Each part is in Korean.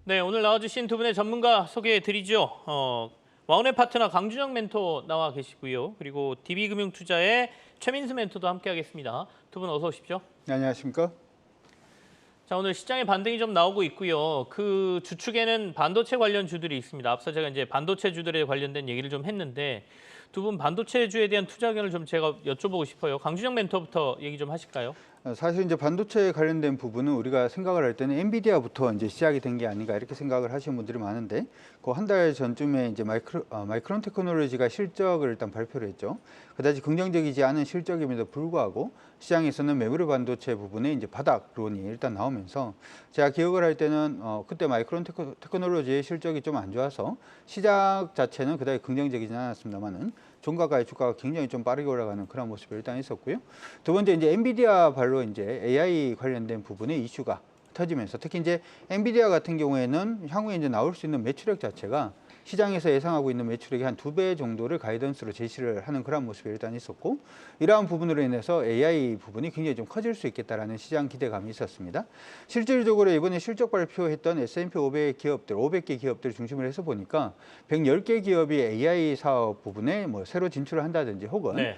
네, 오늘 나와주신 두 분의 전문가 소개해드리죠. 와운의 파트너 강준영 멘토 나와 계시고요. 그리고 DB금융투자의 최민수 멘토도 함께하겠습니다. 두 분 어서 오십시오. 네, 안녕하십니까? 자, 오늘 시장의 반등이 좀 나오고 있고요. 그 주축에는 반도체 관련 주들이 있습니다. 앞서 제가 이제 반도체 주들에 관련된 얘기를 좀 했는데 두 분 반도체주에 대한 투자 의견을 좀 제가 여쭤보고 싶어요. 강준영 멘토부터 얘기 좀 하실까요? 사실 이제 반도체에 관련된 부분은 우리가 생각을 할 때는 엔비디아부터 이제 시작이 된 게 아닌가 이렇게 생각을 하시는 분들이 많은데, 그 한 달 전쯤에 이제 마이크론 테크놀로지가 실적을 일단 발표를 했죠. 그다지 긍정적이지 않은 실적임에도 불구하고 시장에서는 메모리 반도체 부분에 이제 바닥론이 일단 나오면서, 제가 기억을 할 때는 그때 마이크론 테크놀로지의 실적이 좀 안 좋아서 시작 자체는 그다지 긍정적이지 않았습니다만은 종가가의 주가가 굉장히 좀 빠르게 올라가는 그런 모습이 일단 있었고요. 두 번째 이제 엔비디아 발로 이제 AI 관련된 부분의 이슈가 터지면서, 특히 이제 엔비디아 같은 경우에는 향후에 이제 나올 수 있는 매출액 자체가 시장에서 예상하고 있는 매출액의 한 2배 정도를 가이던스로 제시를 하는 그런 모습이 일단 있었고, 이러한 부분으로 인해서 AI 부분이 굉장히 좀 커질 수 있겠다라는 시장 기대감이 있었습니다. 실질적으로 이번에 실적 발표했던 S&P 500 기업들, 500개 기업들 중심으로 해서 보니까 110개 기업이 AI 사업 부분에 뭐 새로 진출을 한다든지 혹은 네.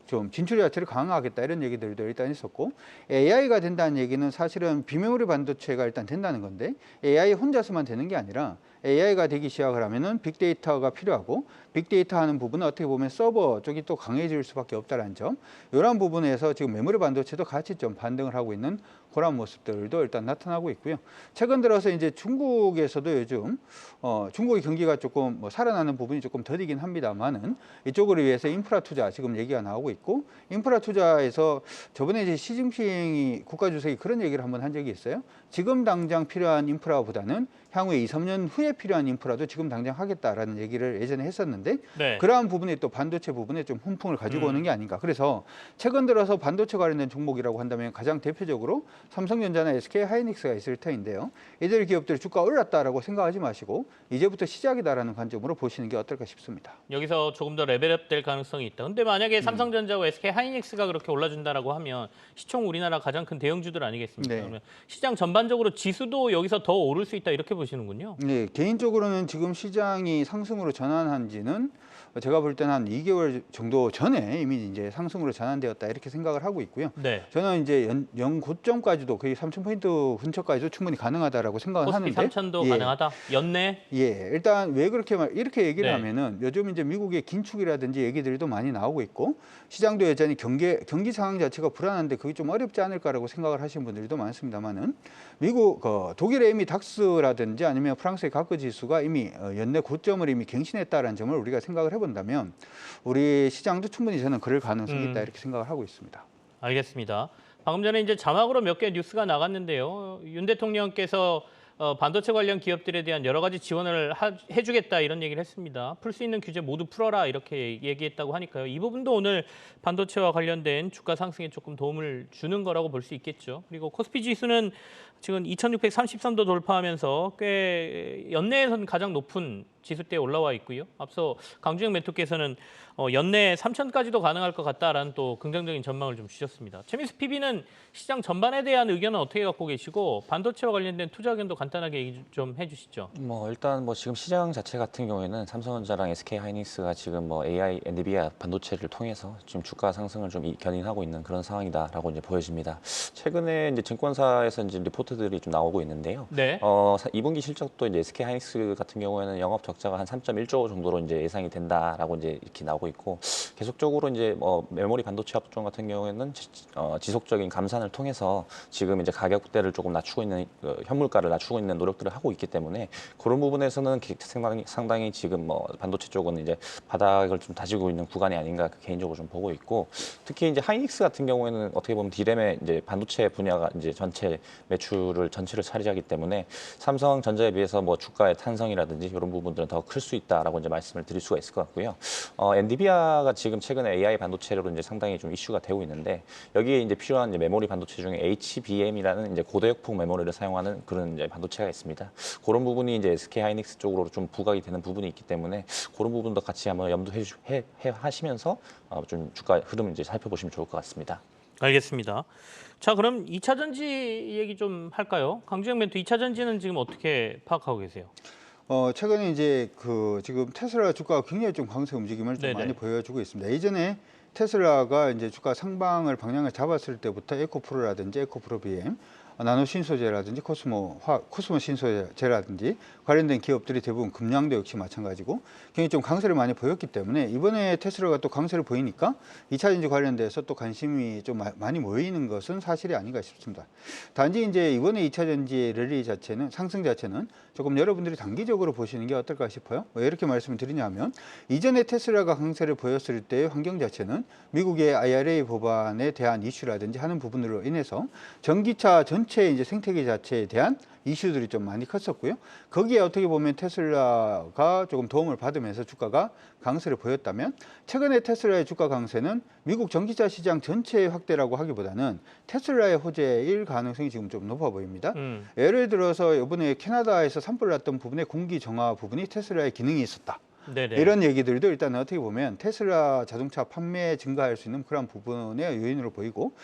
좀 진출 자체를 강화하겠다 이런 얘기들도 일단 있었고, AI가 된다는 얘기는 사실은 비메모리 반도체가 일단 된다는 건데, AI 혼자서만 되는 게 아니라 AI가 되기 시작을 하면은 빅데이터가 필요하고, 빅데이터 하는 부분은 어떻게 보면 서버 쪽이 또 강해질 수밖에 없다는 점, 이런 부분에서 지금 메모리 반도체도 같이 좀 반등을 하고 있는 그런 모습들도 일단 나타나고 있고요. 최근 들어서 이제 중국에서도 요즘 중국의 경기가 조금 살아나는 부분이 조금 더디긴 합니다만은, 이쪽을 위해서 인프라 투자 지금 얘기가 나오고 있고, 인프라 투자에서 저번에 이제 시진핑이 국가주석이 그런 얘기를 한번 한 적이 있어요. 지금 당장 필요한 인프라보다는 향후에 2, 3년 후에 필요한 인프라도 지금 당장 하겠다라는 얘기를 예전에 했었는데, 네. 그러한 부분이 또 반도체 부분에 좀 훈풍을 가지고 오는 게 아닌가. 그래서 최근 들어서 반도체 관련된 종목이라고 한다면 가장 대표적으로 삼성전자나 SK하이닉스가 있을 터인데요. 이들 기업들 주가 올랐다라고 생각하지 마시고 이제부터 시작이다라는 관점으로 보시는 게 어떨까 싶습니다. 여기서 조금 더 레벨업 될 가능성이 있다. 근데 만약에 삼성전자와 SK하이닉스가 그렇게 올라준다라고 하면 시총 우리나라 가장 큰 대형주들 아니겠습니까? 네. 그러면 시장 전반적으로 지수도 여기서 더 오를 수 있다 이렇게 보시는군요. 네, 개인적으로는 지금 시장이 상승으로 전환한 지는 제가 볼 때는 한 2개월 정도 전에 이미 이제 상승으로 전환되었다 이렇게 생각을 하고 있고요. 네. 저는 이제 연 고점까지도 거의 3,000포인트 근처까지도 충분히 가능하다라고 생각을 코스피 하는데, 3,000도 예. 가능하다. 연내. 예, 일단 왜 그렇게 이렇게 얘기를 네. 하면은 요즘 이제 미국의 긴축이라든지 얘기들도 많이 나오고 있고, 시장도 여전히 경기 상황 자체가 불안한데 그게 좀 어렵지 않을까라고 생각을 하시는 분들도 많습니다만은, 미국 독일의 이미 닥스라든지 아니면 프랑스의 가크 지수가 이미 연내 고점을 이미 갱신했다라는 점을 우리가 생각을 해본다면, 우리 시장도 충분히 저는 그럴 가능성이 있다 이렇게 생각을 하고 있습니다. 알겠습니다. 방금 전에 이제 자막으로 몇 개 뉴스가 나갔는데요. 윤 대통령께서 반도체 관련 기업들에 대한 여러 가지 지원을 해주겠다 이런 얘기를 했습니다. 풀 수 있는 규제 모두 풀어라 이렇게 얘기했다고 하니까요. 이 부분도 오늘 반도체와 관련된 주가 상승에 조금 도움을 주는 거라고 볼 수 있겠죠. 그리고 코스피 지수는 지금 2,633도 돌파하면서 꽤 연내에서는 가장 높은 지수대에 올라와 있고요. 앞서 강주영 멘토께서는 연내 3,000까지도 가능할 것 같다라는 또 긍정적인 전망을 좀 주셨습니다. 최민수 PB는 시장 전반에 대한 의견은 어떻게 갖고 계시고 반도체와 관련된 투자 의견도 간단하게 얘기 좀 해주시죠. 일단 지금 시장 자체 같은 경우에는 삼성전자랑 SK하이닉스가 지금 AI, 엔비디아 반도체를 통해서 지금 주가 상승을 좀 견인하고 있는 그런 상황이다라고 이제 보여집니다. 최근에 이제 증권사에서 이제 리포트들이 좀 나오고 있는데요. 네. 2분기 실적도 이제 SK하이닉스 같은 경우에는 영업 적자가 한 3.1조 정도로 이제 예상이 된다라고 이제 이렇게 나오고 있고, 계속적으로 이제 메모리 반도체 업종 같은 경우에는 지속적인 감산을 통해서 지금 이제 가격대를 조금 낮추고 있는 현물가를 낮추고 있는 노력들을 하고 있기 때문에, 그런 부분에서는 상당히 지금 반도체 쪽은 이제 바닥을 좀 다지고 있는 구간이 아닌가 개인적으로 좀 보고 있고, 특히 이제 하이닉스 같은 경우에는 어떻게 보면 D램의 이제 반도체 분야가 이제 전체 매출을 전체를 차지하기 때문에 삼성전자에 비해서 주가의 탄성이라든지 이런 부분들은 더 클 수 있다라고 이제 말씀을 드릴 수가 있을 것 같고요. 엔비디아가 지금 최근에 AI 반도체로 이제 상당히 좀 이슈가 되고 있는데, 여기에 이제 필요한 이제 메모리 반도체 중에 HBM이라는 이제 고대역폭 메모리를 사용하는 그런 이제 반도체가 있습니다. 그런 부분이 이제 SK하이닉스 쪽으로 좀 부각이 되는 부분이 있기 때문에, 그런 부분도 같이 한번 염두해 하시면서 좀 주가 흐름 이제 살펴보시면 좋을 것 같습니다. 알겠습니다. 자, 그럼 2차 전지 얘기 좀 할까요? 강주영 멘토 2차 전지는 지금 어떻게 파악하고 계세요? 최근에 이제 지금 테슬라 주가가 굉장히 좀 강세 움직임을 좀 네네. 많이 보여주고 있습니다. 예전에 테슬라가 이제 주가 상방을 방향을 잡았을 때부터 에코프로라든지 에코프로 BM, 나노 신소재라든지 코스모 신소재라든지 관련된 기업들이 대부분 금량도 역시 마찬가지고 굉장히 좀 강세를 많이 보였기 때문에 이번에 테슬라가 또 강세를 보이니까 2차 전지 관련돼서 또 관심이 좀 많이 모이는 것은 사실이 아닌가 싶습니다. 단지 이제 이번에 2차 전지의 랠리 자체는 상승 자체는 조금 여러분들이 단기적으로 보시는 게 어떨까 싶어요. 왜 이렇게 말씀을 드리냐면 이전에 테슬라가 강세를 보였을 때의 환경 자체는 미국의 IRA 법안에 대한 이슈라든지 하는 부분으로 인해서 전기차 전체 이제 생태계 자체에 대한 이슈들이 좀 많이 컸었고요. 거기에 어떻게 보면 테슬라가 조금 도움을 받으면서 주가가 강세를 보였다면 최근에 테슬라의 주가 강세는 미국 전기차 시장 전체의 확대라고 하기보다는 테슬라의 호재일 가능성이 지금 좀 높아 보입니다. 예를 들어서 이번에 캐나다에서 산불 났던 부분에 공기 정화 부분이 테슬라의 기능이 있었다. 네네. 이런 얘기들도 일단 어떻게 보면 테슬라 자동차 판매 증가할 수 있는 그런 부분의 요인으로 보이고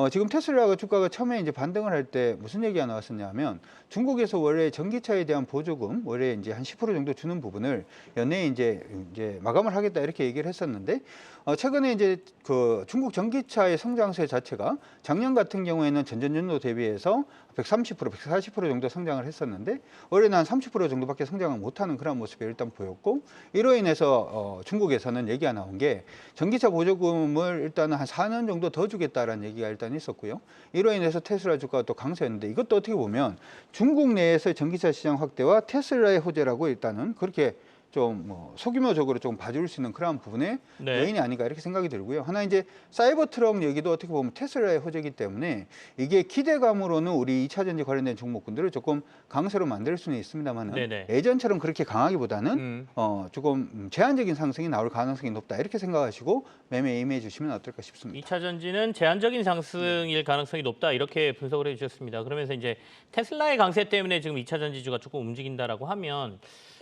지금 테슬라가 주가가 처음에 이제 반등을 할 때 무슨 얘기가 나왔었냐면 중국에서 원래 전기차에 대한 보조금 원래 이제 한 10% 정도 주는 부분을 연내에 이제 마감을 하겠다 이렇게 얘기를 했었는데 최근에 이제 중국 전기차의 성장세 자체가 작년 같은 경우에는 전전년도 대비해서 130%, 140% 정도 성장을 했었는데 올해는 한 30% 정도밖에 성장을 못하는 그런 모습이 일단 보였고 이로 인해서 중국에서는 얘기가 나온 게 전기차 보조금을 일단은 한 4년 정도 더 주겠다라는 얘기가 일단 있었고요. 이로 인해서 테슬라 주가가 또 강세였는데 이것도 어떻게 보면 중국 내에서의 전기차 시장 확대와 테슬라의 호재라고 일단은 그렇게 좀 소규모적으로 좀 봐줄 수 있는 그런 부분의 네. 요인이 아닌가 이렇게 생각이 들고요. 하나 이제 사이버 트럭 얘기도 어떻게 보면 테슬라의 호재이기 때문에 이게 기대감으로는 우리 2차 전지 관련된 종목군들을 조금 강세로 만들 수는 있습니다만은 네네. 예전처럼 그렇게 강하기보다는 조금 제한적인 상승이 나올 가능성이 높다 이렇게 생각하시고 매매 임해 주시면 어떨까 싶습니다. 2차 전지는 제한적인 상승일 가능성이 높다 이렇게 분석을 해주셨습니다. 그러면서 이제 테슬라의 강세 때문에 지금 2차 전지주가 조금 움직인다라고 하면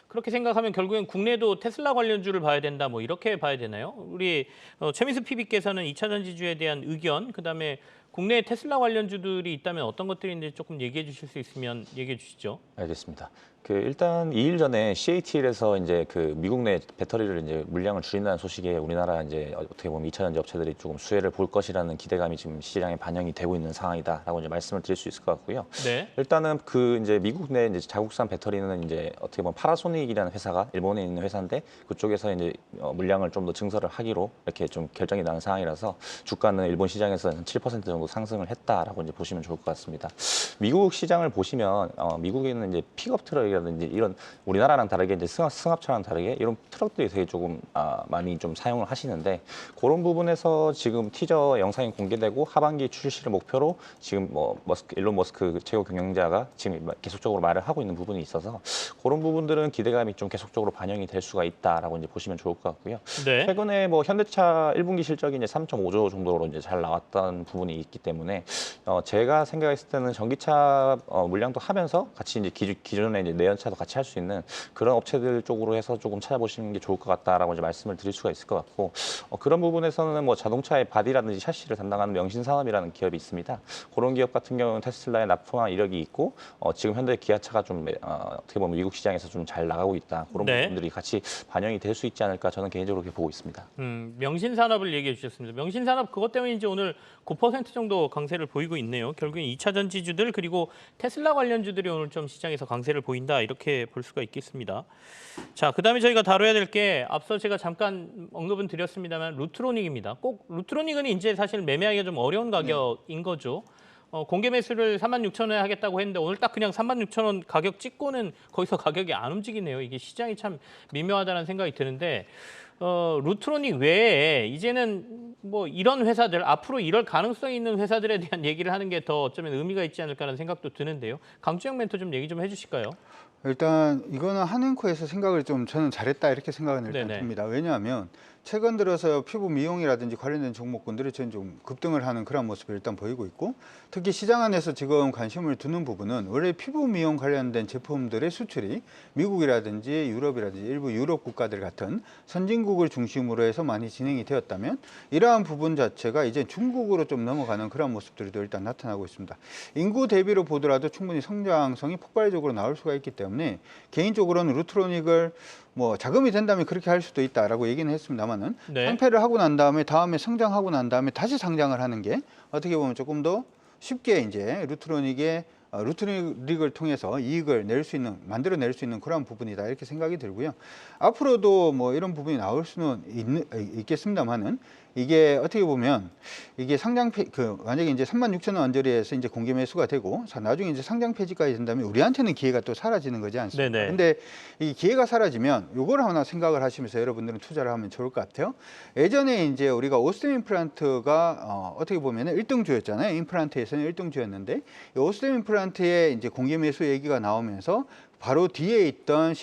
그렇게 생각하면 결국엔 국내도 테슬라 관련주를 봐야 된다 뭐 이렇게 봐야 되나요? 우리 최민수 PB께서는 2차 전지주에 대한 의견 그다음에 국내에 테슬라 관련주들이 있다면 어떤 것들인지 조금 얘기해 주실 수 있으면 얘기해 주시죠. 알겠습니다. 일단 2일 전에 CATL에서 이제 미국 내 배터리를 이제 물량을 줄인다는 소식에 우리나라 이제 어떻게 보면 2차 전지 업체들이 조금 수혜를 볼 것이라는 기대감이 지금 시장에 반영이 되고 있는 상황이다라고 이제 말씀을 드릴 수 있을 것 같고요. 네. 일단은 이제 미국 내 이제 자국산 배터리는 이제 어떻게 보면 파라소닉이라는 회사가 일본에 있는 회사인데 그쪽에서 이제 물량을 좀 더 증설을 하기로 이렇게 좀 결정이 나는 상황이라서 주가는 일본 시장에서는 7% 정도 상승을 했다라고 이제 보시면 좋을 것 같습니다. 미국 시장을 보시면 미국에는 이제 픽업 트럭이라든지 이런 우리나라랑 다르게 이제 승합차랑 다르게 이런 트럭들이 되게 조금 많이 좀 사용을 하시는데 그런 부분에서 지금 티저 영상이 공개되고 하반기 출시를 목표로 지금 일론 머스크 최고 경영자가 지금 계속적으로 말을 하고 있는 부분이 있어서 그런 부분들은 기대감이 좀 계속적으로 반영이 될 수가 있다라고 이제 보시면 좋을 것 같고요. 네. 최근에 현대차 1분기 실적이 이제 3.5조 정도로 이제 잘 나왔던 부분이 있기 때문에 제가 생각했을 때는 전기차 물량도 하면서 같이 이제 기존에 이제 내연차도 같이 할 수 있는 그런 업체들 쪽으로 해서 조금 찾아보시는 게 좋을 것 같다라고 이제 말씀을 드릴 수가 있을 것 같고 그런 부분에서는 자동차의 바디라든지 샤시를 담당하는 명신산업이라는 기업이 있습니다. 그런 기업 같은 경우는 테슬라에 납품한 이력이 있고 지금 현대 기아차가 좀 어떻게 보면 미국 시장에서 좀 잘 나가고 있다. 그런 네. 부분들이 같이 반영이 될 수 있지 않을까 저는 개인적으로 그렇게 보고 있습니다. 명신산업을 얘기해 주셨습니다. 명신산업 그것 때문에 이제 오늘 9% 정도 강세를 보이고 있네요. 결국엔 2차 전지주들 그리고 테슬라 관련주들이 오늘 좀 시장에서 강세를 보인다 이렇게 볼 수가 있겠습니다. 자, 그다음에 저희가 다뤄야 될 게 앞서 제가 잠깐 언급은 드렸습니다만 루트로닉입니다. 꼭 루트로닉은 이제 사실 매매하기가 좀 어려운 가격인 거죠. 공개 매수를 36,000원에 하겠다고 했는데 오늘 딱 그냥 36,000원 가격 찍고는 거기서 가격이 안 움직이네요. 이게 시장이 참 미묘하다는 생각이 드는데 루트로닉 외에 이제는 뭐 이런 회사들 앞으로 이럴 가능성이 있는 회사들에 대한 얘기를 하는 게 더 어쩌면 의미가 있지 않을까라는 생각도 드는데요. 강주영 멘토 좀 얘기 좀 해주실까요? 일단 이거는 한행코에서 생각을 좀 저는 잘했다 이렇게 생각은 일단 네네. 듭니다. 왜냐하면 최근 들어서 피부 미용이라든지 관련된 종목군들이 저는 좀 급등을 하는 그런 모습을 일단 보이고 있고, 특히 시장 안에서 지금 관심을 두는 부분은 원래 피부 미용 관련된 제품들의 수출이 미국이라든지 유럽이라든지 일부 유럽 국가들 같은 선진국을 중심으로 해서 많이 진행이 되었다면, 이러한 부분 자체가 이제 중국으로 좀 넘어가는 그런 모습들도 일단 나타나고 있습니다. 인구 대비로 보더라도 충분히 성장성이 폭발적으로 나올 수가 있기 때문에 개인적으로는 루트로닉을 뭐 자금이 된다면 그렇게 할 수도 있다라고 얘기는 했습니다만은, 네. 상패를 하고 난 다음에 성장하고 난 다음에 다시 상장을 하는 게 어떻게 보면 조금 더 쉽게 이제 루트로닉을 통해서 이익을 만들어낼 수 있는 그런 부분이다, 이렇게 생각이 들고요. 앞으로도 뭐 이런 부분이 나올 수는 있겠습니다만은, 이게 어떻게 보면 이게 만약에 이제 36,000원 언저리에서 이제 공개 매수가 되고 나중에 이제 상장 폐지까지 된다면 우리한테는 기회가 또 사라지는 거지 않습니까? 네네. 근데 이 기회가 사라지면 요걸 하나 생각을 하시면서 여러분들은 투자를 하면 좋을 것 같아요. 예전에 이제 우리가 오스템 임플란트가 어떻게 보면 1등주였잖아요. 임플란트에서는 1등주였는데, 이 오스템 임플란트의 이제 공개 매수 얘기가 나오면서 바로 뒤에 있던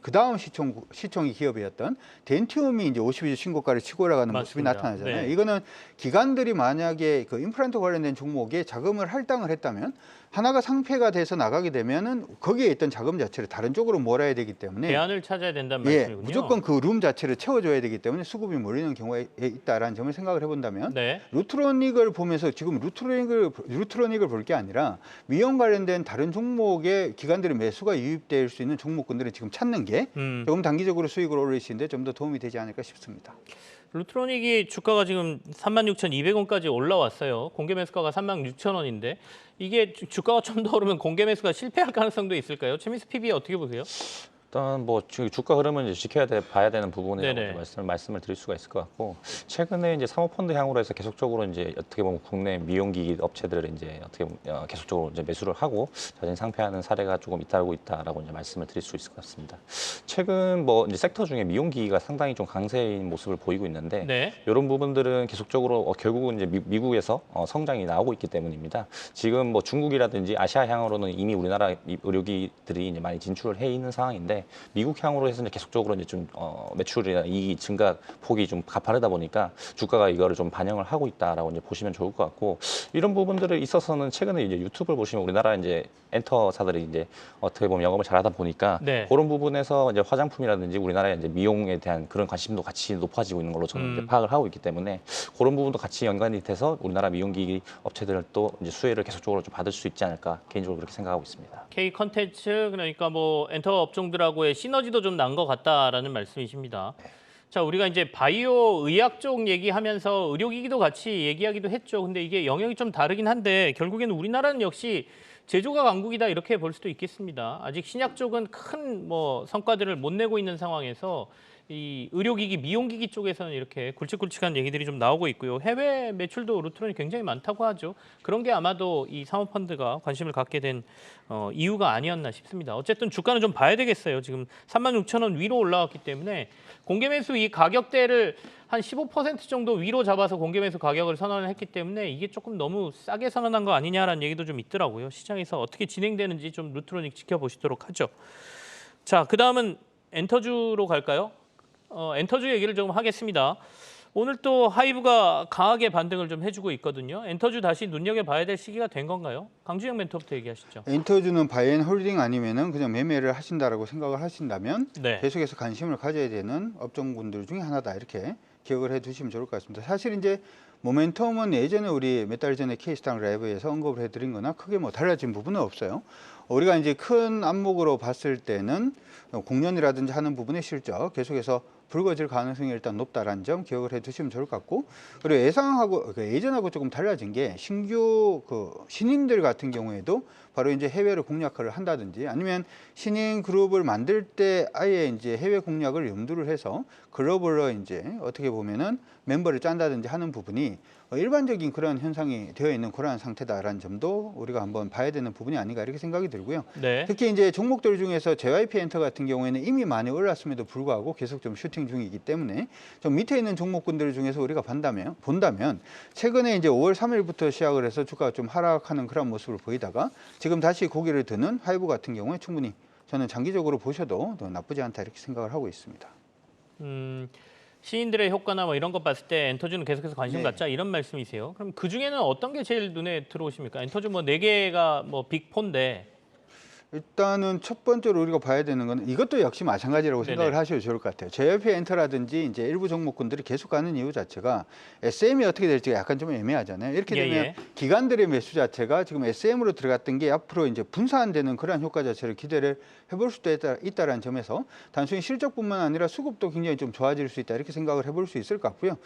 그 다음 시총이 기업이었던 덴티움이 이제 52주 신고가를 치고 올라가는 모습이 맞습니다. 나타나잖아요. 네. 이거는 기관들이 만약에 그 임플란트 관련된 종목에 자금을 할당을 했다면, 하나가 상폐가 돼서 나가게 되면은 거기에 있던 자금 자체를 다른 쪽으로 몰아야 되기 때문에, 대안을 찾아야 된다는 예, 말씀이군요. 무조건 그 룸 자체를 채워줘야 되기 때문에 수급이 몰리는 경우가 있다라는 점을 생각을 해본다면, 네. 루트로닉을 보면서 지금 루트로닉을 볼 게 아니라 미용 관련된 다른 종목에 기관들의 매수가 유입될 수 있는 종목군들을 지금 찾는 게 조금 단기적으로 수익을 올릴 수 있는데 좀 더 도움이 되지 않을까 싶습니다. 루트로닉이 주가가 지금 36,200원까지 올라왔어요. 공개 매수가가 36,000원인데 이게 주가가 좀 더 오르면 공개 매수가 실패할 가능성도 있을까요? 최민수 PB 어떻게 보세요? 일단 뭐 주가 흐름은 이제 봐야 되는 부분이라고 네네. 말씀을 드릴 수가 있을 것 같고, 최근에 이제 사모펀드 향으로 해서 계속적으로 이제 어떻게 보면 국내 미용기기 업체들을 이제 어떻게 보면 계속적으로 이제 매수를 하고 자진 상폐하는 사례가 조금 잇따르고 있다라고 이제 말씀을 드릴 수 있을 것 같습니다. 최근 뭐 이제 섹터 중에 미용기기가 상당히 좀 강세인 모습을 보이고 있는데, 네. 이런 부분들은 계속적으로 결국은 이제 미국에서 성장이 나오고 있기 때문입니다. 지금 뭐 중국이라든지 아시아 향으로는 이미 우리나라 의료기들이 이제 많이 진출을 해 있는 상황인데, 미국 향으로 해서 이제 계속적으로 이제 좀 매출이나 이익 증가 폭이 좀 가파르다 보니까 주가가 이거를 좀 반영을 하고 있다라고 이제 보시면 좋을 것 같고, 이런 부분들에 있어서는 최근에 이제 유튜브를 보시면 우리나라 이제 엔터사들이 이제 어떻게 보면 영업을 잘하다 보니까 네. 그런 부분에서 이제 화장품이라든지 우리나라의 이제 미용에 대한 그런 관심도 같이 높아지고 있는 걸로 저는 이제 파악을 하고 있기 때문에, 그런 부분도 같이 연관이 돼서 우리나라 미용기기 업체들도 이제 수혜를 계속적으로 좀 받을 수 있지 않을까 개인적으로 그렇게 생각하고 있습니다. K 컨텐츠 그러니까 뭐 엔터 업종들하고의 시너지도 좀 난 것 같다라는 말씀이십니다. 자, 우리가 이제 바이오 의학 쪽 얘기하면서 의료기기도 같이 얘기하기도 했죠. 근데 이게 영역이 좀 다르긴 한데 결국에는 우리나라는 역시 제조가 강국이다 이렇게 볼 수도 있겠습니다. 아직 신약 쪽은 큰 뭐 성과들을 못 내고 있는 상황에서 이 의료기기, 미용기기 쪽에서는 이렇게 굵직굵직한 얘기들이 좀 나오고 있고요. 해외 매출도 루트론이 굉장히 많다고 하죠. 그런 게 아마도 이 사모펀드가 관심을 갖게 된 이유가 아니었나 싶습니다. 어쨌든 주가는 좀 봐야 되겠어요. 지금 36,000원 위로 올라왔기 때문에 공개 매수 이 가격대를 한 15% 정도 위로 잡아서 공개 매수 가격을 선언을 했기 때문에 이게 조금 너무 싸게 선언한 거 아니냐라는 얘기도 좀 있더라고요. 시장에서 어떻게 진행되는지 좀 루트로닉 지켜보시도록 하죠. 자, 그다음은 엔터주로 갈까요? 엔터주 얘기를 좀 하겠습니다. 오늘 또 하이브가 강하게 반등을 좀 해주고 있거든요. 엔터주 다시 눈여겨봐야 될 시기가 된 건가요? 강주영 멘토부터 얘기하시죠. 엔터주는 바이앤홀딩 아니면은 그냥 매매를 하신다라고 생각을 하신다면, 네. 계속해서 관심을 가져야 되는 업종군들 중에 하나다, 이렇게 기억을 해 두시면 좋을 것 같습니다. 사실 이제 모멘텀은 예전에 우리 몇 달 전에 K스탁 라이브에서 언급을 해드린 거나 크게 뭐 달라진 부분은 없어요. 우리가 이제 큰 안목으로 봤을 때는 공연이라든지 하는 부분의 실적 계속해서 불거질 가능성이 일단 높다라는 점 기억을 해 두시면 좋을 것 같고, 그리고 예전하고 조금 달라진 게 신규 신인들 같은 경우에도 바로 이제 해외로 공략을 한다든지, 아니면 신인 그룹을 만들 때 아예 이제 해외 공략을 염두를 해서 글로벌로 이제 어떻게 보면은 멤버를 짠다든지 하는 부분이 일반적인 그런 현상이 되어 있는 그러한 상태다라는 점도 우리가 한번 봐야 되는 부분이 아닌가, 이렇게 생각이 들고요. 네. 특히 이제 종목들 중에서 JYP 엔터 같은 경우에는 이미 많이 올랐음에도 불구하고 계속 좀 슈팅 중이기 때문에 좀 밑에 있는 종목군들 중에서 우리가 본다면 최근에 이제 5월 3일부터 시작을 해서 주가가 좀 하락하는 그런 모습을 보이다가 지금 다시 고개를 드는 하이브 같은 경우에 충분히 저는 장기적으로 보셔도 나쁘지 않다, 이렇게 생각을 하고 있습니다. 시인들의 효과나 뭐 이런 것 봤을 때 엔터주는 계속해서 관심 네. 갖자 이런 말씀이세요. 그럼 그 중에는 어떤 게 제일 눈에 들어오십니까? 엔터주 뭐 4개가 뭐 빅4인데. 일단은 첫 번째로 우리가 봐야 되는 건 이것도 역시 마찬가지라고 네네. 생각을 하셔도 좋을 것 같아요. JYP 엔터라든지 이제 일부 종목군들이 계속 가는 이유 자체가 SM이 어떻게 될지가 약간 좀 애매하잖아요. 이렇게 예, 되면 예. 기관들의 매수 자체가 지금 SM으로 들어갔던 게 앞으로 이제 분산되는 그러한 효과 자체를 기대를 해볼 수도 있다라는 점에서 단순히 실적뿐만 아니라 수급도 굉장히 좀 좋아질 수 있다 이렇게 생각을 해볼 수 있을 것 같고요.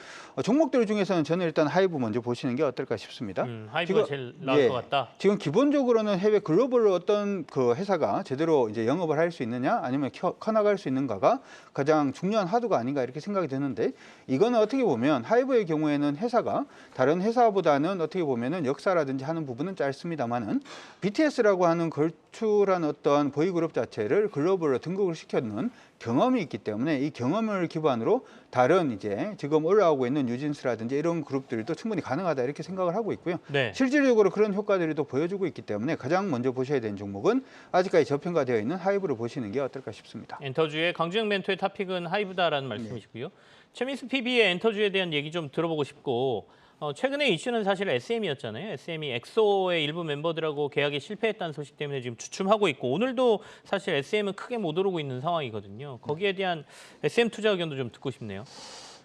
종목들 중에서는 저는 일단 하이브 먼저 보시는 게 어떨까 싶습니다. 하이브가 제일 나을 것 같다. 지금 기본적으로는 해외 글로벌로 어떤 그 회사가 제대로 이제 영업을 할 수 있느냐 아니면 커나갈 수 있는가가 가장 중요한 화두가 아닌가 이렇게 생각이 드는데 이거는 어떻게 보면 하이브의 경우에는 회사가 다른 회사보다는 어떻게 보면은 역사라든지 하는 부분은 짧습니다만은 BTS라고 하는 걸출한 어떤 보이그룹 자체를 글로벌로 등극을 시켰는 경험이 있기 때문에 이 경험을 기반으로 다른 이제 지금 올라오고 있는 뉴진스라든지 이런 그룹들도 충분히 가능하다 이렇게 생각을 하고 있고요. 네. 실질적으로 그런 효과들이 또 보여주고 있기 때문에 가장 먼저 보셔야 되는 종목은 아직까지 저평가되어 있는 하이브를 보시는 게 어떨까 싶습니다. 엔터주의 강주영 멘토의 탑픽은 하이브다라는 말씀이시고요. 최민수 PB의 엔터주에 대한 얘기 좀 들어보고 싶고 최근에 이슈는 사실 SM이었잖아요. SM이 엑소의 일부 멤버들하고 계약이 실패했다는 소식 때문에 지금 주춤하고 있고 오늘도 사실 SM은 크게 못 오르고 있는 상황이거든요. 거기에 대한 SM 투자 의견도 좀 듣고 싶네요.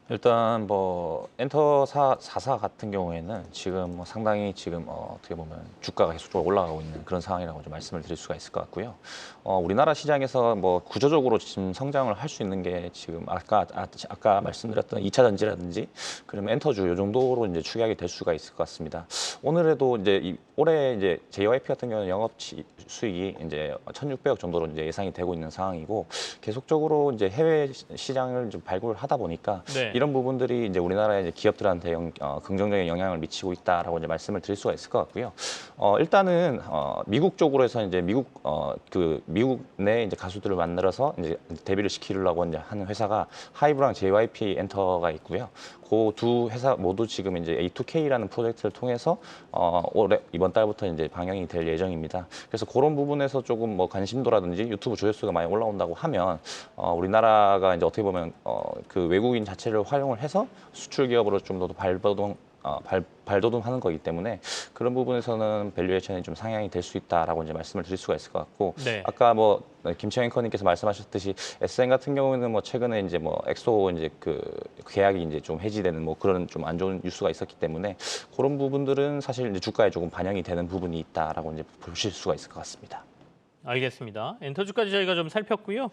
일단 뭐 엔터 4사 같은 경우에는 지금 뭐 상당히 지금 어떻게 보면 주가가 계속적으로 올라가고 있는 그런 상황이라고 좀 말씀을 드릴 수가 있을 것 같고요. 우리나라 시장에서 뭐 구조적으로 지금 성장을 할 수 있는 게 지금 아까 말씀드렸던 2차 전지라든지 그러면 엔터주 요 정도로 이제 추격이 될 수가 있을 것 같습니다. 오늘에도 이제 올해 이제 JYP 같은 경우는 영업 수익이 이제 1,600억 정도로 이제 예상이 되고 있는 상황이고 계속적으로 이제 해외 시장을 좀 발굴을 하다 보니까 네. 이런 부분들이 이제 우리나라의 이제 기업들한테 긍정적인 영향을 미치고 있다라고 이제 말씀을 드릴 수가 있을 것 같고요. 일단은 미국 쪽으로 해서 이제 미국 내 이제 가수들을 만들어서 이제 데뷔를 시키려고 이제 하는 회사가 하이브랑 JYP 엔터가 있고요. 그 두 회사 모두 지금 이제 A2K라는 프로젝트를 통해서 이번 달부터 이제 방영이 될 예정입니다. 그래서 그런 부분에서 조금 뭐 관심도라든지 유튜브 조회수가 많이 올라온다고 하면 우리나라가 이제 어떻게 보면 그 외국인 자체를 활용을 해서 수출 기업으로 좀 더 발돋움하는 거기 때문에 그런 부분에서는 밸류에이션이 좀 상향이 될 수 있다라고 이제 말씀을 드릴 수가 있을 것 같고 네. 아까 뭐 김채영 앵커님께서 말씀하셨듯이 SM 같은 경우는 뭐 최근에 이제 뭐 엑소 이제 그 계약이 이제 좀 해지되는 뭐 그런 좀 안 좋은 뉴스가 있었기 때문에 그런 부분들은 사실 이제 주가에 조금 반영이 되는 부분이 있다라고 이제 보실 수가 있을 것 같습니다. 알겠습니다. 엔터주까지 저희가 좀 살폈고요.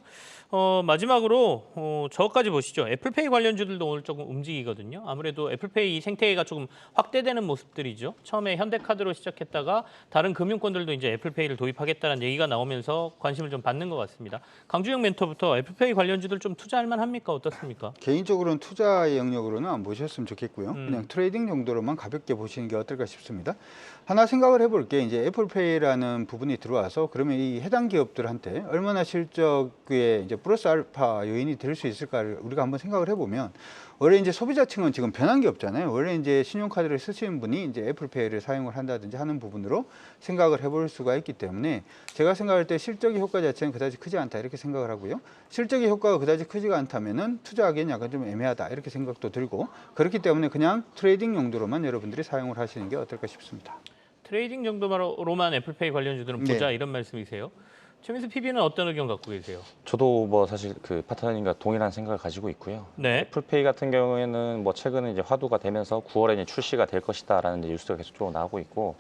마지막으로 저까지 보시죠. 애플페이 관련주들도 오늘 조금 움직이거든요. 아무래도 애플페이 생태계가 조금 확대되는 모습들이죠. 처음에 현대카드로 시작했다가 다른 금융권들도 이제 애플페이를 도입하겠다는 얘기가 나오면서 관심을 좀 받는 것 같습니다. 강주영 멘토부터 애플페이 관련주들 좀 투자할 만합니까? 어떻습니까? 개인적으로는 투자의 영역으로는 안 보셨으면 좋겠고요. 그냥 트레이딩 정도로만 가볍게 보시는 게 어떨까 싶습니다. 하나 생각을 해볼 게 이제 애플페이라는 부분이 들어와서 그러면 이 해당 기업들한테 얼마나 실적에 이제 플러스 알파 요인이 될 수 있을까를 우리가 한번 생각을 해보면 원래 이제 소비자층은 지금 변한 게 없잖아요. 원래 이제 신용카드를 쓰시는 분이 이제 애플페이를 사용을 한다든지 하는 부분으로 생각을 해볼 수가 있기 때문에 제가 생각할 때 실적의 효과 자체는 그다지 크지 않다 이렇게 생각을 하고요. 실적의 효과가 그다지 크지가 않다면은 투자하기엔 약간 좀 애매하다 이렇게 생각도 들고 그렇기 때문에 그냥 트레이딩 용도로만 여러분들이 사용을 하시는 게 어떨까 싶습니다. 트레이딩 정도로만 애플페이 관련주들은 보자 이런 말씀이세요. 최민수 PB는 어떤 의견 갖고 계세요? 저도 뭐 사실 그 파트너님과 동일한 생각을 가지고 있고요. 네. 애플페이 같은 경우에는 뭐 최근에 이제 화두가 되면서 9월에 이제 출시가 될 것이다라는 이제 뉴스가 계속적으로 나오고 있고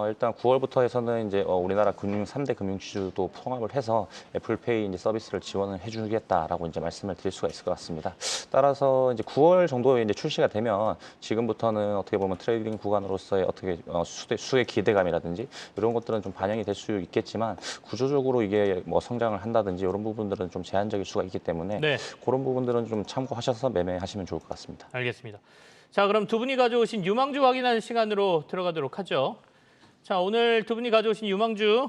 일단 9월부터 해서는 이제 우리나라 3대 금융지주도 통합을 해서 애플페이 이제 서비스를 지원을 해주겠다라고 이제 말씀을 드릴 수가 있을 것 같습니다. 따라서 이제 9월 정도에 이제 출시가 되면 지금부터는 어떻게 보면 트레이딩 구간으로서의 어떻게 수의 기대감이라든지 이런 것들은 좀 반영이 될 수 있겠지만 구조적으로 이게 뭐 성장을 한다든지 이런 부분들은 좀 제한적일 수가 있기 때문에 네. 그런 부분들은 좀 참고하셔서 매매하시면 좋을 것 같습니다. 알겠습니다. 자, 그럼 두 분이 가져오신 유망주 확인하는 시간으로 들어가도록 하죠. 자, 오늘 두 분이 가져오신 유망주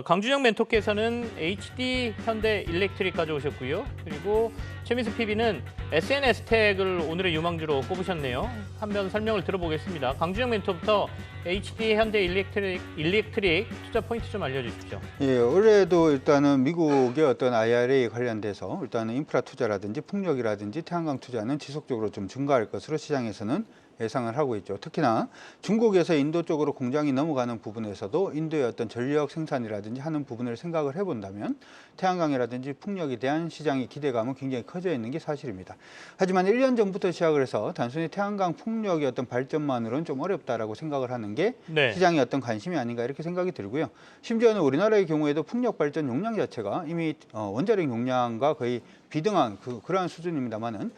강준영 멘토께서는 HD 현대 일렉트릭 가져오셨고요. 그리고 최민수 PB는 SNS택을 오늘의 유망주로 꼽으셨네요. 한번 설명을 들어보겠습니다. 강준영 멘토부터 HD 현대 일렉트릭 투자 포인트 좀 알려주십시오. 예, 올해도 일단은 미국의 어떤 IRA 관련돼서 일단은 인프라 투자라든지 풍력이라든지 태양광 투자는 지속적으로 좀 증가할 것으로 시장에서는 예상을 하고 있죠. 특히나 중국에서 인도 쪽으로 공장이 넘어가는 부분에서도 인도의 어떤 전력 생산이라든지 하는 부분을 생각을 해본다면 태양광이라든지 풍력에 대한 시장의 기대감은 굉장히 커져 있는 게 사실입니다. 하지만 1년 전부터 시작을 해서 단순히 태양광 풍력의 어떤 발전만으로는 좀 어렵다라고 생각을 하는 게 네. 시장의 어떤 관심이 아닌가 이렇게 생각이 들고요. 심지어는 우리나라의 경우에도 풍력 발전 용량 자체가 이미 원자력 용량과 거의 비등한 그러한 수준입니다만은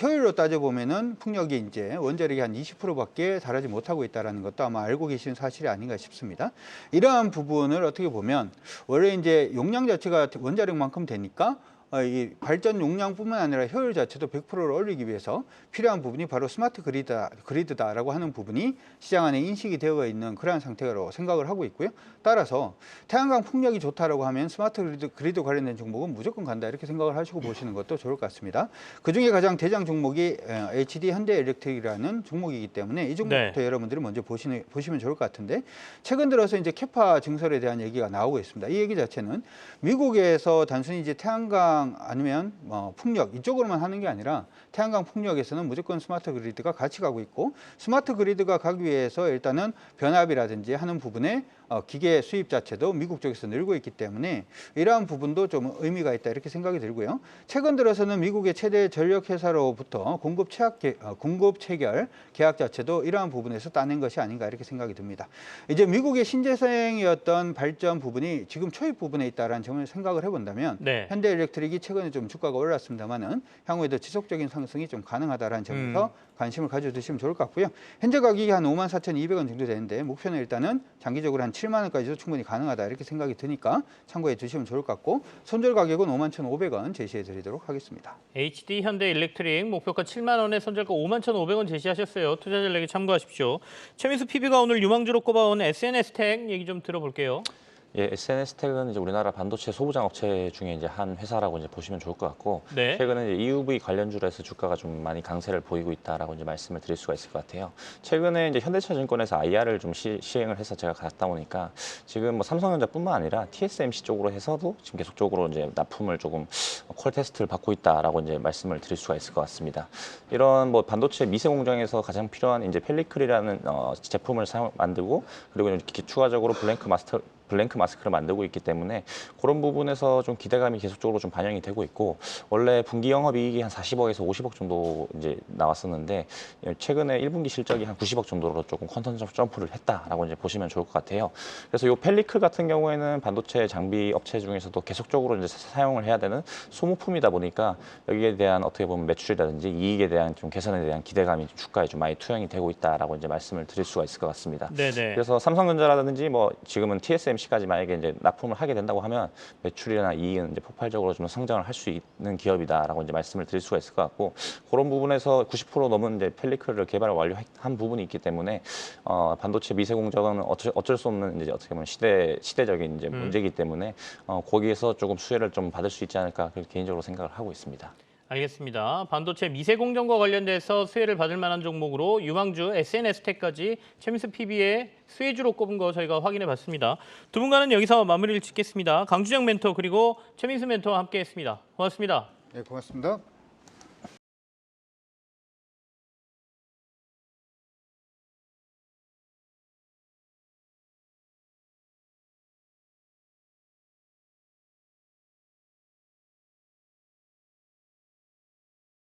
효율로 따져보면은 풍력이 이제 원자력이 한 20%밖에 달하지 못하고 있다는 것도 아마 알고 계신 사실이 아닌가 싶습니다. 이러한 부분을 어떻게 보면 원래 이제 용량 자체가 원자력만큼 되니까 이 발전 용량뿐만 아니라 효율 자체도 100%를 올리기 위해서 필요한 부분이 바로 스마트 그리드다라고 하는 부분이 시장 안에 인식이 되어 있는 그러한 상태로 생각을 하고 있고요. 따라서 태양광 풍력이 좋다라고 하면 스마트 그리드 관련된 종목은 무조건 간다 이렇게 생각을 하시고 보시는 것도 좋을 것 같습니다. 그중에 가장 대장 종목이 HD 현대일렉트릭이라는 종목이기 때문에 이 종목부터 네. 여러분들이 먼저 보시면 좋을 것 같은데 최근 들어서 이제 캐파 증설에 대한 얘기가 나오고 있습니다. 이 얘기 자체는 미국에서 단순히 이제 태양광 아니면 풍력 이쪽으로만 하는 게 아니라 태양광 풍력에서는 무조건 스마트 그리드가 같이 가고 있고 스마트 그리드가 가기 위해서 일단은 변압이라든지 하는 부분에 기계 수입 자체도 미국 쪽에서 늘고 있기 때문에 이러한 부분도 좀 의미가 있다 이렇게 생각이 들고요. 최근 들어서는 미국의 최대 전력 회사로부터 공급 체결 계약 자체도 이러한 부분에서 따낸 것이 아닌가 이렇게 생각이 듭니다. 이제 미국의 신재생의 어떤 발전 부분이 지금 초입 부분에 있다라는 점을 생각을 해본다면 네. 현대일렉트릭이 최근에 좀 주가가 올랐습니다만은 향후에도 지속적인 상승이 좀 가능하다라는 점에서 관심을 가져두시면 좋을 것 같고요. 현재 가격이 한 54,200원 정도 되는데 목표는 일단은 장기적으로 한 7만 원까지도 충분히 가능하다 이렇게 생각이 드니까 참고해 주시면 좋을 것 같고 손절 가격은 51,500원 제시해 드리도록 하겠습니다. HD 현대 일렉트릭 목표가 7만 원에 손절가 51,500원 제시하셨어요. 투자 전략에 참고하십시오. 최민수 PB가 오늘 유망주로 꼽아온 SNS택 얘기 좀 들어볼게요. 예, SNS택은 이제 우리나라 반도체 소부장 업체 중에 이제 한 회사라고 이제 보시면 좋을 것 같고, 네. 최근에 이제 EUV 관련주로 해서 주가가 좀 많이 강세를 보이고 있다라고 이제 말씀을 드릴 수가 있을 것 같아요. 최근에 이제 현대차증권에서 IR을 좀 시행을 해서 제가 갔다 오니까 지금 뭐 삼성전자뿐만 아니라 TSMC 쪽으로 해서도 지금 계속적으로 이제 납품을 조금 콜 테스트를 받고 있다라고 이제 말씀을 드릴 수가 있을 것 같습니다. 이런 뭐 반도체 미세 공정에서 가장 필요한 이제 펠리클이라는 제품을 만들고 그리고 이렇게 추가적으로 블랭크 마스크를 만들고 있기 때문에 그런 부분에서 좀 기대감이 계속적으로 좀 반영이 되고 있고 원래 분기 영업이익이 한 40억에서 50억 정도 이제 나왔었는데 최근에 1분기 실적이 한 90억 정도로 조금 퀀텀 점프를 했다라고 이제 보시면 좋을 것 같아요. 그래서 이 펠리클 같은 경우에는 반도체 장비 업체 중에서도 계속적으로 이제 사용을 해야 되는 소모품이다 보니까 여기에 대한 어떻게 보면 매출이라든지 이익에 대한 좀 개선에 대한 기대감이 주가에 좀 많이 투영이 되고 있다라고 이제 말씀을 드릴 수가 있을 것 같습니다. 네네. 그래서 삼성전자라든지 뭐 지금은 TSMC까지 만약에 이제 납품을 하게 된다고 하면 매출이나 이익은 이제 폭발적으로 좀 성장을 할 수 있는 기업이다라고 이제 말씀을 드릴 수가 있을 것 같고 그런 부분에서 90% 넘은 이제 펠리클을 개발 완료한 부분이 있기 때문에 반도체 미세 공정은 어쩔 수 없는 이제 어떻게 보면 시대적인 이제 문제이기 때문에 거기에서 조금 수혜를 좀 받을 수 있지 않을까 그렇게 개인적으로 생각을 하고 있습니다. 알겠습니다. 반도체 미세 공정과 관련돼서 수혜를 받을 만한 종목으로 유망주 SNS택까지 최민수 PB의 수혜주로 꼽은 거 저희가 확인해 봤습니다. 두 분과는 여기서 마무리를 짓겠습니다. 강준영 멘토 그리고 최민수 멘토와 함께했습니다. 고맙습니다. 네, 고맙습니다.